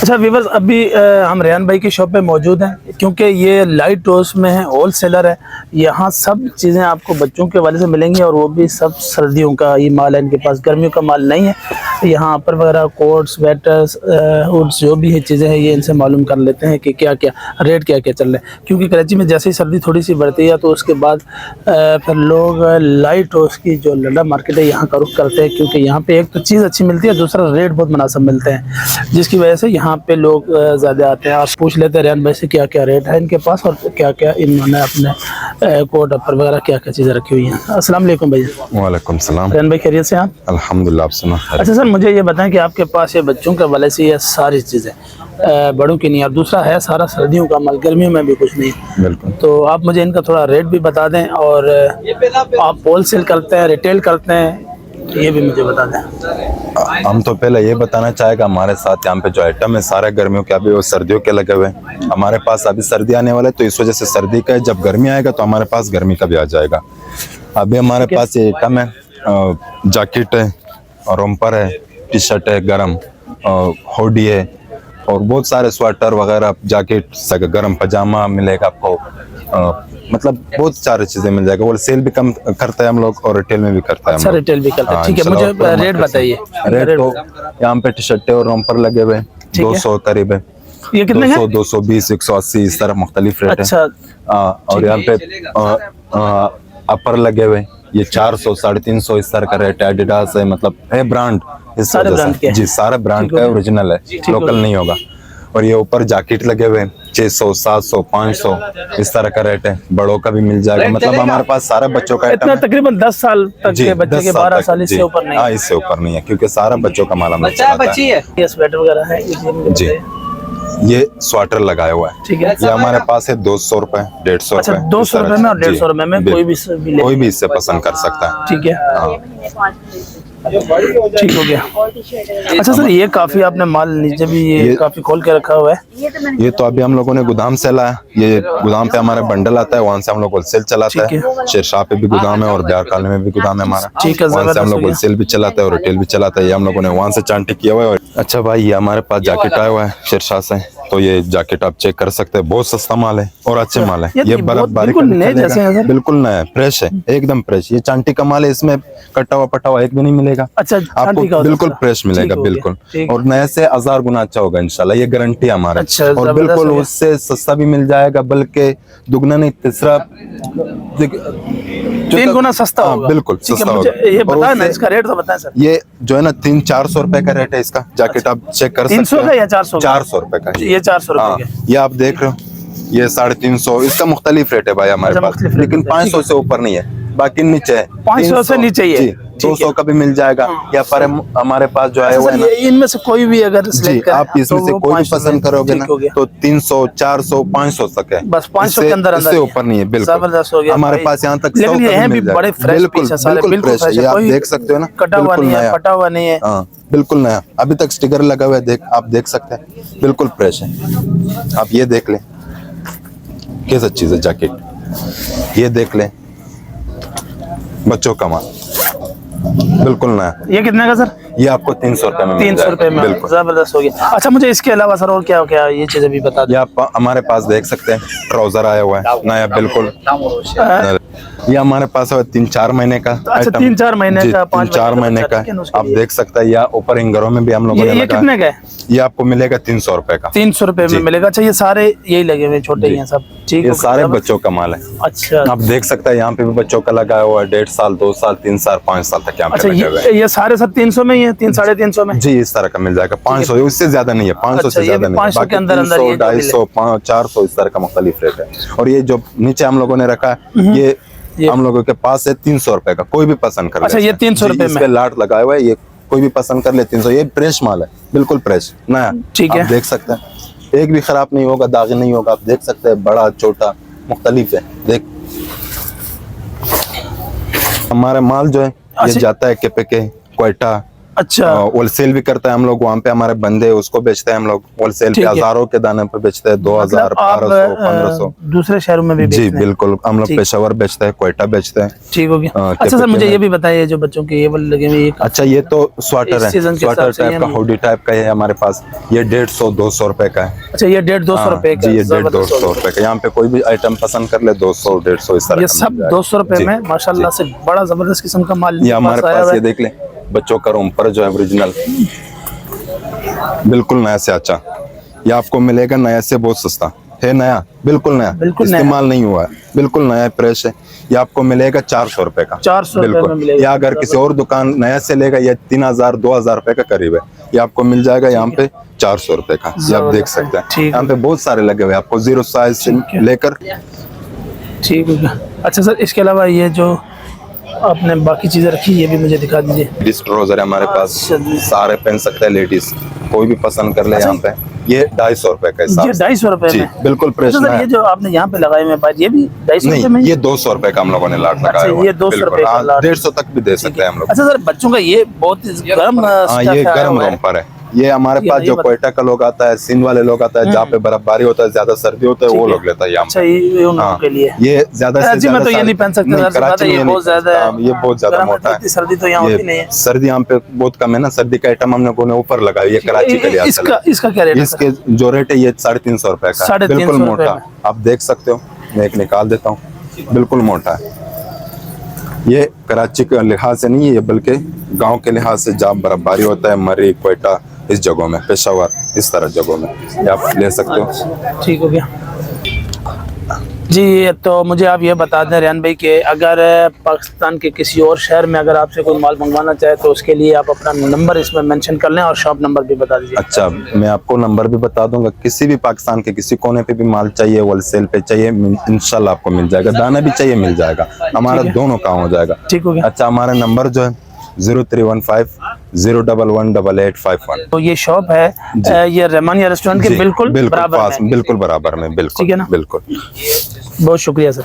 अच्छा व्यूअर्स, अभी हम रेहान भाई की शॉप पे मौजूद हैं क्योंकि ये लाइट रोज में है, होल सेलर है। यहाँ सब चीज़ें आपको बच्चों के वाले से मिलेंगी और वो भी सब सर्दियों का ये माल है इनके पास, गर्मियों का माल नहीं है। यहाँ पर वगैरह कोट स्वेटर्स हुड्स जो भी है चीज़ें हैं ये इनसे मालूम कर लेते हैं कि क्या क्या रेट क्या क्या चल रहे हैं, क्योंकि कराची में जैसे ही सर्दी थोड़ी सी बढ़ती है तो उसके बाद फिर लोग लाइट रोज की जो लंडा मार्केट है यहाँ का रुख करते हैं, क्योंकि यहाँ पे एक तो चीज़ अच्छी मिलती है, दूसरा रेट बहुत मुनासिब मिलते हैं, जिसकी वजह से यहाँ पे लोग ज़्यादा आते हैं। आप पूछ लेते हैं रेहान भाई से क्या क्या रेट है इनके पास और क्या क्या इन्होंने अपने कोट अपर वगैरह क्या क्या चीज़ें रखी हुई हैं। अस्सलाम वालेकुम भैया। वालेकुम सलाम। रेहान भाई खैरियत से आप? अल्हम्दुलिल्लाह। आप सुना? अच्छा सर, मुझे ये बताएं कि आपके पास ये बच्चों के वाले से ये सारी चीज़ें बड़ों की नहीं, और दूसरा है सारा सर्दियों का माल, गर्मियों में भी कुछ नहीं है। बिल्कुल। तो आप मुझे इनका थोड़ा रेट भी बता दें, और आप होल सेल करते हैं रिटेल करते हैं ये भी मुझे बता दें। हम तो पहले ये बताना चाहेगा हमारे साथ यहाँ पे जो आइटम है सारे गर्मियों के, अभी वो सर्दियों के लगे हुए हैं। हमारे पास अभी सर्दी आने वाला है तो इस वजह से सर्दी का है, जब गर्मी आएगा तो हमारे पास गर्मी का भी आ जाएगा। अभी हमारे पास ये आइटम है, जैकेट है, रोम्पर है, टी शर्ट है गर्म, हुडी है, और बहुत सारे स्वेटर वगैरह, जैकेट, गर्म पजामा मिलेगा आपको। मतलब बहुत सारी चीजें मिल जाएगा। और सेल भी कम करते हैं हम लोग और रिटेल में भी करते हैं। अच्छा, रिटेल भी करते हैं, ठीक है। मुझे रेट बताइए। रेट तो यहाँ पे टी शर्ट और रोम्पर लगे हुए 200 करीब है। ये कितने हैं? 200, 220, 180 इस तरह मुख्तलिफ रेट है। अच्छा। और यहाँ पे अपर लगे हुए ये 400, 350 इस तरह का रेट है। एडिडास है, मतलब है ब्रांड, इस सारे ब्रांड के? जी सारे ब्रांड का ओरिजिनल है, लोकल नहीं होगा। और ये ऊपर जैकेट लगे हुए 600, 700, 500 इस तरह का रेट है। बड़ों का भी मिल जाएगा, मतलब हमारे पास सारे बच्चों का इतना तकरीबन 10 साल तक के बच्चे के 12 साल इससे ऊपर नहीं? हाँ, इससे ऊपर नहीं है, क्योंकि सारा बच्चों का माल हमें चलाता है। ये स्वेटर वगैरह है जी, ये स्वेटर लगाया हुआ है, ठीक है। ये हमारे पास है 200 रुपए, 150 अच्छा, रुपए। 200 रुपए में और 150 रुपए में कोई भी इससे पसंद कर सकता है। ठीक है, ठीक हो गया। अच्छा सर, ये काफी आपने माल नीचे भी ये काफी खोल के रखा हुआ है। ये तो अभी हम लोगों ने गोदाम से लाया, ये गोदाम पे हमारे बंडल आता है, वहाँ से हम लोग होलसेल चलाते हैं। शेरशाह पे भी गोदाम है और बिहार कॉलोनी में भी गोदाम है हमारा, ठीक है। वहाँ से हम लोग होलसेल भी चलाते हैं और रिटेल भी चलाते हैं। ये हम लोगों ने वहाँ से चांटी किया हुआ है। अच्छा भाई, ये हमारे पास जैकेट आया हुआ है शेरशाह से, तो ये जैकेट आप चेक कर सकते हैं, बहुत सस्ता माल है और अच्छे माल है। ये बर्फबारी का बिल्कुल नया फ्रेश है, एकदम फ्रेश। ये चांटी का माल है, इसमें कटा हुआ पटा हुआ एक भी नहीं मिलेगा। अच्छा, आपको बिल्कुल फ्रेश मिलेगा, बिल्कुल, और नए से 1000 गुना अच्छा होगा इंशाल्लाह, ये गारंटी है हमारे। अच्छा, और बिल्कुल उससे सस्ता भी मिल जाएगा, बल्कि दुगना नहीं, तीसरा 3 गुना सस्ता होगा। बिल्कुल सस्ता होगा। ये बताएं ना, इसका रेट तो बताएं सर। ये जो है ना 300-400 रुपए का रेट है इसका जैकेट, आप चेक कर सकते हैं। 300 का या 400? 400 रुपए का। ये 400 रुपए का, ये आप देख रहे हो, ये 350, इसका मुख्तलिफ रेट है भाई हमारे पास, लेकिन 500 से ऊपर नहीं है, बाकी नीचे है। 500 से नीचे ही है, 200 का भी मिल जाएगा। या पर हमारे पास जो है वो है ना, इनमें से कोई भी अगर जी आप इसमें से कोई भी पसंद करोगे ना तो 300, 400, 500 तक है, बस 500 के अंदर इससे ऊपर नहीं है। बिल्कुल जबरदस्त हो गया हमारे पास यहाँ तक। लेकिन ये भी बड़े फ्रेश पीस है सारे, बिल्कुल फ्रेश है, आप देख सकते हो ना, कटा हुआ नहीं है, फटा हुआ नहीं है। हाँ बिल्कुल नया, अभी तक स्टिकर लगा हुआ है, आप देख सकते हैं, बिल्कुल फ्रेश है। आप ये देख लें कैसा चीज है जैकेट, ये देख लें बच्चों का माल बिल्कुल नया। ये कितने का सर? ये आपको 300 रुपए में 300 रुपए में, बिल्कुल जबरदस्त हो गया। अच्छा, मुझे इसके अलावा सर और क्या क्या ये चीजें भी बता दें। ये आप हमारे पास देख सकते हैं, ट्राउजर आया हुआ है नया, बिल्कुल। ये हमारे पास है 3-4 महीने का। अच्छा, 3-4 महीने का, 3-4 महीने का आप देख सकते हैं। या ऊपर इंगरों में भी हम लोगों ने ये कितने का है? ये आपको मिलेगा 300 रुपए का। 300 रुपए में मिलेगा। अच्छा, ये सारे यही लगे हुए छोटे ही हैं सब? ठीक है, ये सारे बच्चों का माल है। अच्छा, आप देख सकते हैं यहाँ पे भी बच्चों का लगा हुआ है, 1.5 साल, 2 साल, 3 साल, 5 साल तक यहाँ पे लगे हुए हैं। ये सारे सब 300 में ही है? 300-350 में? जी, इस तरह का मिल जाएगा। 500, उससे ज्यादा नहीं है, 500 से ज्यादा नहीं है। 500 के अंदर 250, 400 इस तरह का मुख्तलिफ रेट है। और ये जो नीचे हम लोगों ने रखा है, ये हम लोगों के पास है 300 रुपए का, कोई भी पसंद कर ले। अच्छा, ये 300 रुपए में लाट लगाया हुआ है, ये कोई भी पसंद कर ले 300। ये फ्रेश माल है, बिल्कुल फ्रेश नया, ठीक है। आप देख सकते हैं, एक भी खराब नहीं होगा, दाग नहीं होगा। आप देख सकते हैं, बड़ा छोटा मुख्तलिफ है। देख हमारा माल जो है ये जाता है KPK, क्वेटा, अच्छा होलसेल भी करता है हम लोग, वहाँ पे हमारे बंदे हैं, उसको बेचते हैं हम लोग होलसेल पे, ठीक है। हजारों के दाने पे बेचते हैं, 2000 मतलब आप 1200 1500। दूसरे शहरों में भी जी बेचते हैं? बिल्कुल, हम लोग ठीक। पेशावर बेचते हैं, क्वेटा बेचते हैं। ठीक हो गया। अच्छा सर, कैपिटल मुझे में। ये भी बताइए, जो बच्चों के ये वाले लगे हुए ये अच्छा ये तो स्वाटर इस है, सीजन के स्वाटर हिसाब से टाइप का, ये- हुडी टाइप का है हमारे पास। ये 150-200 रुपए का है। अच्छा, ये 150-200 हाँ, रुपए का जी ये जबरदस्त 150-200 होगा। रुपए का। यहाँ पे कोई भी आइटम पसंद कर ले, 200-150 इस तरह ये का सब मिल जाएगा। 200 रुपए जी, में माशाल्लाह जी। से बड़ा जबरदस्त किस्म का माल ये इनके हमारे आया पास हुआ ये है। देख ले, बच्चों का रोम्पर जो है ओरिजिनल, बिल्कुल नया से अच्छा। ये आपको मिलेगा नया से बहुत सस्ता है, नया बिल्कुल नया, बिल्कुल नया। इस्तेमाल नहीं हुआ है, बिल्कुल नया फ्रेश है। ये आपको मिलेगा 400 रुपए का। 400 रुपए में बिल्कुल। मिलेगा। या अगर किसी और दुकान नया से लेगा, ये 3000-2000 रुपए का करीब है। ये आपको मिल जाएगा यहाँ पे 400 रुपए का। ये आप देख सकते हैं, ठीक है। यहाँ पे बहुत सारे लगे हुए हैं, आपको 0 साइज से ठीक है। लेकर। ठीक हो गया। अच्छा सर, इसके अलावा ये जो आपने बाकी चीजें रखी, ये भी मुझे दिखा दीजिए। लेडीज ट्राउजर है हमारे पास, अच्छा जी। सारे पहन सकते हैं लेडीज, कोई भी पसंद कर ले। अच्छा। यहाँ पे ये 250 रुपए का हिसाब ये से। 250 रुपए जी में? बिल्कुल फ्रेश अच्छा सर, है। ये जो आपने यहाँ पे लगाए हुए हैं, ये भी 250 रुपए में? नहीं, ये 200 रुपए का हम लोगों ने लाट लगाया अच्छा, हुआ ये है। 200 बिल्कुल। रुपए का हाँ, लाट। 150 तक भी दे सकते हैं हम लोग। अच्छा सर, बच्चों का ये बहुत गर्म हाँ, स्टफ ये है, आया गर्म हुआ है। रोम्पर है। ये हमारे ये पास नहीं जो बता- क्वेटा का लोग आता है, सिंध वाले लोग आता है, जहाँ पे बर्फबारी होता है, ज्यादा सर्दी होता है, वो लोग लेता है यहाँ अच्छा, पे। ये उन लोगों हाँ, के लिए। ये ज्यादा से कराची में ज्यादा तो ये नहीं पहन सकते, ज़ाहिर सी बात है, ये बहुत ज्यादा है। ये बहुत ज्यादा गर्म है, मोटा तो है। इतनी सर्दी तो यहाँ होती नहीं है। सर्दी यहाँ पे बहुत कम है ना, सर्दी का आइटम हम लोगों ने ऊपर लगाया, ये कराची के लिए इसका क्या रेट है सर? इसके जो रेट है ये 350 रुपए का है। 350 बिल्कुल रुपए मोटा, में। आप देख सकते हो, मैं एक निकाल देता हूँ, बिल्कुल मोटा है। ये कराची के लिहाज से नहीं है, ये बल्कि गांव के लिहाज से, जहाँ बर्फबारी होता है, मरी, क्वेटा, इस जगहों में, पेशावर, इस तरह जगहों में ये आप ले सकते हो। ठीक हो गया जी। तो मुझे आप ये बता दें रेहान भाई कि अगर पाकिस्तान के किसी और शहर में अगर आपसे कोई माल मंगवाना चाहे, तो उसके लिए आप अपना नंबर इसमें मेंशन कर लें और शॉप नंबर भी बता दीजिए। अच्छा, मैं आपको नंबर भी बता दूंगा, किसी भी पाकिस्तान के किसी कोने पे भी माल चाहिए, होलसेल पे चाहिए, इंशाल्लाह आपको मिल जाएगा। दाना भी चाहिए, मिल जाएगा, हमारा दोनों काम हो जाएगा। ठीक हो गया। अच्छा, हमारा नंबर जो है 0315-011-8851। तो ये शॉप है, ये रहमानिया रेस्टोरेंट के बिल्कुल बिल्कुल बराबर पास, में। बिल्कुल बराबर में, बिल्कुल। ठीक है ना? बिल्कुल। बहुत शुक्रिया सर।